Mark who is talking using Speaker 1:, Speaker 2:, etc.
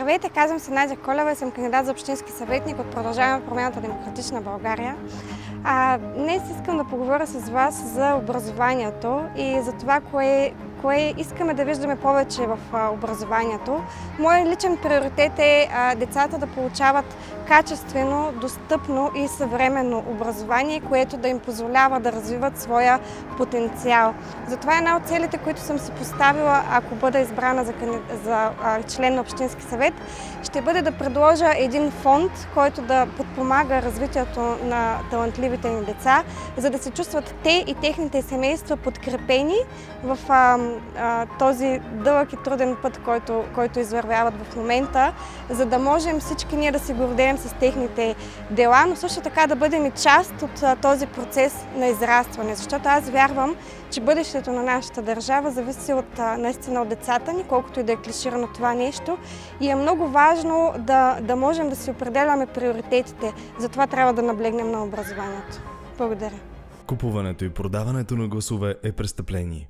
Speaker 1: Здравейте, казвам се Надя Колева и съм кандидат за общински съветник от Продължаваме промяната Демократична България. Днес искам да поговоря с вас за образованието и за това, кое искаме да виждаме повече в образованието. Моят личен приоритет е децата да получават качествено, достъпно и съвременно образование, което да им позволява да развиват своя потенциал. Затова една от целите, които съм си поставила, ако бъда избрана за член на Общински съвет, ще бъде да предложа един фонд, който да подпомага развитието на талантливите ни деца, за да се чувстват те и техните семейства подкрепени в този дълъг и труден път, който извървяват в момента, за да можем всички ние да се гордеем с техните дела, но също така да бъдем и част от този процес на израстване. Защото аз вярвам, че бъдещето на нашата държава зависи наистина от децата ни, колкото и да е клиширано това нещо. И е много важно да можем да си определяме приоритетите. Затова трябва да наблегнем на образованието. Благодаря.
Speaker 2: Купуването и продаването на гласове е престъпление.